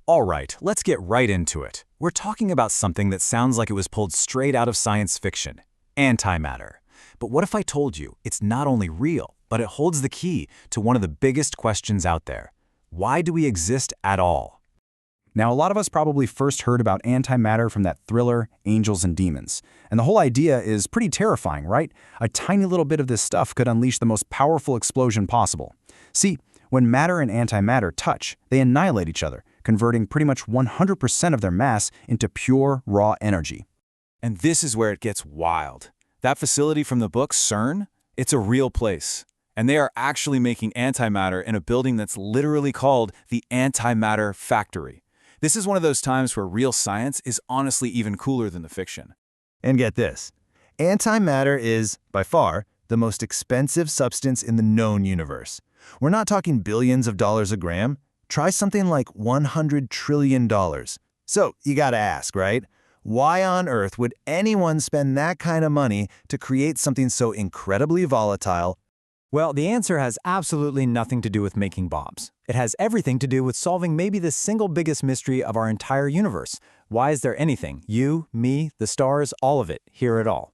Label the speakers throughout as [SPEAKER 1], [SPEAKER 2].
[SPEAKER 1] All right, let's get right into it. We're talking about something that sounds like it was pulled straight out of science fiction, antimatter. But what if I told you it's not only real, but it holds the key to one of the biggest questions out there? Why do we exist at all?
[SPEAKER 2] Now, a lot of us probably first heard about antimatter from that thriller, Angels and Demons. And the whole idea is pretty terrifying, right? A tiny little bit of this stuff could unleash the most powerful explosion possible. See, when matter and antimatter touch, they annihilate each other, converting pretty much 100% of their mass into pure, raw energy.
[SPEAKER 1] And this is where it gets wild. That facility from the book, CERN, it's a real place. And they are actually making antimatter in a building that's literally called the Antimatter Factory. This is one of those times where real science is honestly even cooler than the fiction.
[SPEAKER 3] And get this, antimatter is, by far, the most expensive substance in the known universe. We're not talking billions of dollars a gram. Try something like $100 trillion. So you gotta ask, right? Why on earth would anyone spend that kind of money to create something so incredibly volatile?
[SPEAKER 4] Well, the answer has absolutely nothing to do with making bombs. It has everything to do with solving maybe the single biggest mystery of our entire universe. Why is there anything, you, me, the stars, all of it, here at all?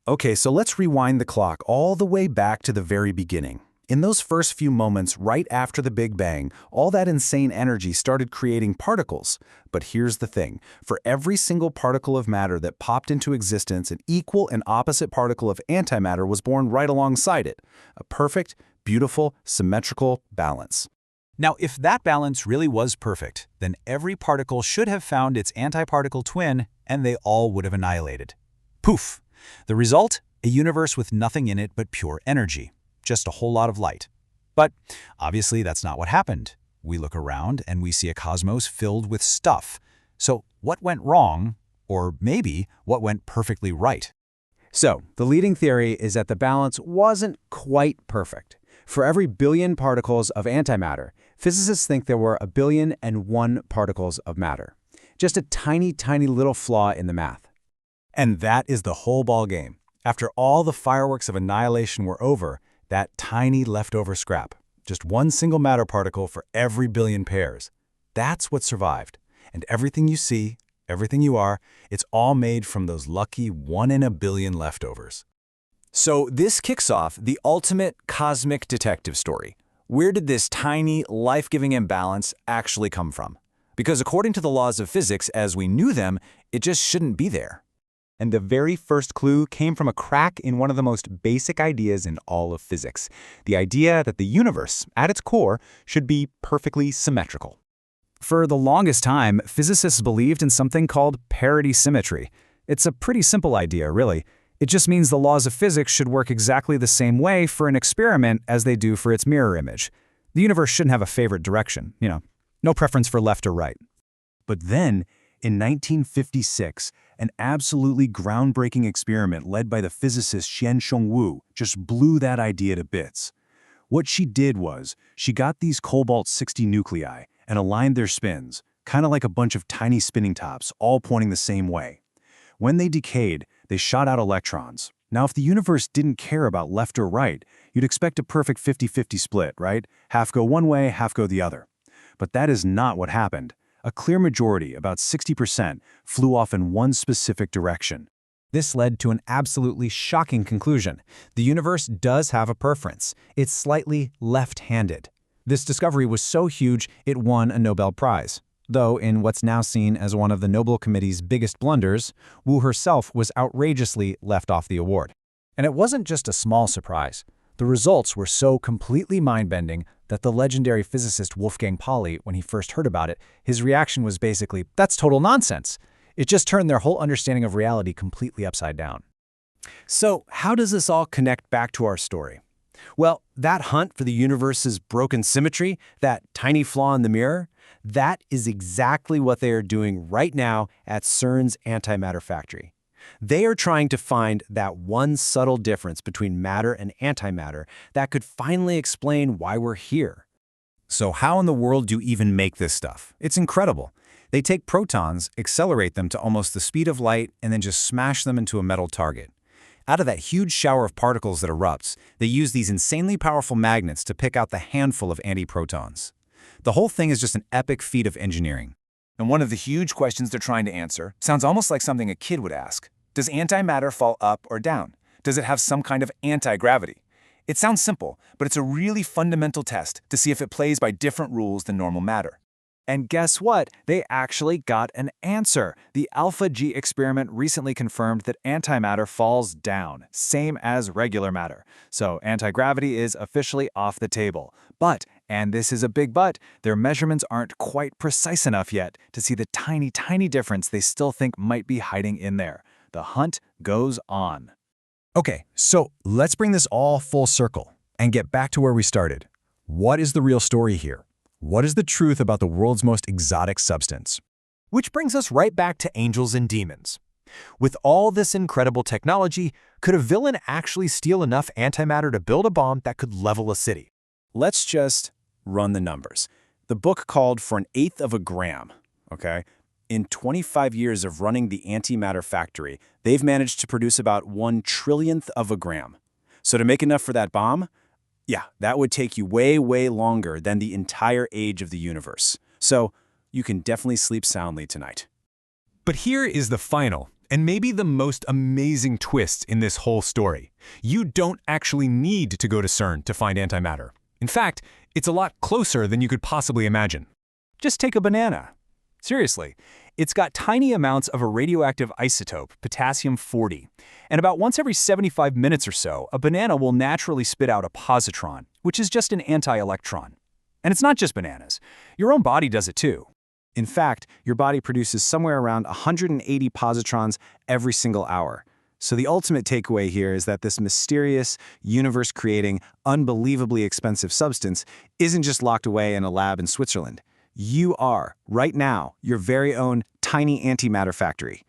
[SPEAKER 2] Okay, so let's rewind the clock all the way back to the very beginning. In those first few moments right after the Big Bang, all that insane energy started creating particles. But here's the thing. For every single particle of matter that popped into existence, an equal and opposite particle of antimatter was born right alongside it. A perfect, beautiful, symmetrical balance.
[SPEAKER 1] Now, if that balance really was perfect, then every particle should have found its antiparticle twin, and they all would have annihilated. Poof! The result? A universe with nothing in it but pure energy. Just a whole lot of light. But obviously that's not what happened. We look around and we see a cosmos filled with stuff. So what went wrong, or maybe what went perfectly right?
[SPEAKER 4] So, the leading theory is that the balance wasn't quite perfect. For every billion particles of antimatter, physicists think there were 1,000,000,001 particles of matter. Just a tiny, tiny little flaw in the math.
[SPEAKER 1] And that is the whole ballgame. After all the fireworks of annihilation were over, that tiny leftover scrap, just one single matter particle for every billion pairs. That's what survived. And everything you see, everything you are, it's all made from those lucky 1 in a billion leftovers. So this kicks off the ultimate cosmic detective story. Where did this tiny, life-giving imbalance actually come from? Because according to the laws of physics as we knew them, it just shouldn't be there.
[SPEAKER 4] And the very first clue came from a crack in one of the most basic ideas in all of physics, the idea that the universe, at its core, should be perfectly symmetrical.
[SPEAKER 2] For the longest time, physicists believed in something called parity symmetry. It's a pretty simple idea, really. It just means the laws of physics should work exactly the same way for an experiment as they do for its mirror image. The universe shouldn't have a favorite direction, no preference for left or right. But then, in 1956, an absolutely groundbreaking experiment led by the physicist Xiansheng Wu just blew that idea to bits. What she did was, she got these cobalt-60 nuclei and aligned their spins, kind of like a bunch of tiny spinning tops, all pointing the same way. When they decayed, they shot out electrons. Now, if the universe didn't care about left or right, you'd expect a perfect 50-50 split, right? Half go one way, half go the other. But that is not what happened. A clear majority, about 60%, flew off in one specific direction.
[SPEAKER 4] This led to an absolutely shocking conclusion. The universe does have a preference. It's slightly left-handed. This discovery was so huge, it won a Nobel Prize. Though in what's now seen as one of the Nobel Committee's biggest blunders, Wu herself was outrageously left off the award. And it wasn't just a small surprise. The results were so completely mind-bending that the legendary physicist Wolfgang Pauli, when he first heard about it, his reaction was basically, "That's total nonsense." It just turned their whole understanding of reality completely upside down.
[SPEAKER 3] So how does this all connect back to our story? Well, that hunt for the universe's broken symmetry, that tiny flaw in the mirror, that is exactly what they are doing right now at CERN's Antimatter Factory. They are trying to find that one subtle difference between matter and antimatter that could finally explain why we're here.
[SPEAKER 2] So how in the world do you even make this stuff? It's incredible. They take protons, accelerate them to almost the speed of light, and then just smash them into a metal target. Out of that huge shower of particles that erupts, they use these insanely powerful magnets to pick out the handful of antiprotons. The whole thing is just an epic feat of engineering.
[SPEAKER 5] And one of the huge questions they're trying to answer sounds almost like something a kid would ask. Does antimatter fall up or down? Does it have some kind of anti-gravity? It sounds simple, but it's a really fundamental test to see if it plays by different rules than normal matter.
[SPEAKER 2] And guess what? They actually got an answer. The alpha-G experiment recently confirmed that antimatter falls down, same as regular matter. So anti-gravity is officially off the table. But, and this is a big but, their measurements aren't quite precise enough yet to see the tiny, tiny difference they still think might be hiding in there. The hunt goes on.
[SPEAKER 1] Okay, so let's bring this all full circle and get back to where we started. What is the real story here? What is the truth about the world's most exotic substance?
[SPEAKER 3] Which brings us right back to angels and demons. With all this incredible technology, could a villain actually steal enough antimatter to build a bomb that could level a city?
[SPEAKER 2] Let's just run the numbers. The book called for 1/8 of a gram, okay? In 25 years of running the Antimatter Factory, they've managed to produce about 1/trillionth of a gram. So to make enough for that bomb, yeah, that would take you way, way longer than the entire age of the universe. So you can definitely sleep soundly tonight.
[SPEAKER 6] But here is the final, and maybe the most amazing twist in this whole story. You don't actually need to go to CERN to find antimatter. In fact, it's a lot closer than you could possibly imagine.
[SPEAKER 2] Just take a banana. Seriously, it's got tiny amounts of a radioactive isotope, potassium-40. And about once every 75 minutes or so, a banana will naturally spit out a positron, which is just an anti-electron. And it's not just bananas. Your own body does it too. In fact, your body produces somewhere around 180 positrons every single hour. So the ultimate takeaway here is that this mysterious, universe-creating, unbelievably expensive substance isn't just locked away in a lab in Switzerland. You are, right now, your very own tiny antimatter factory.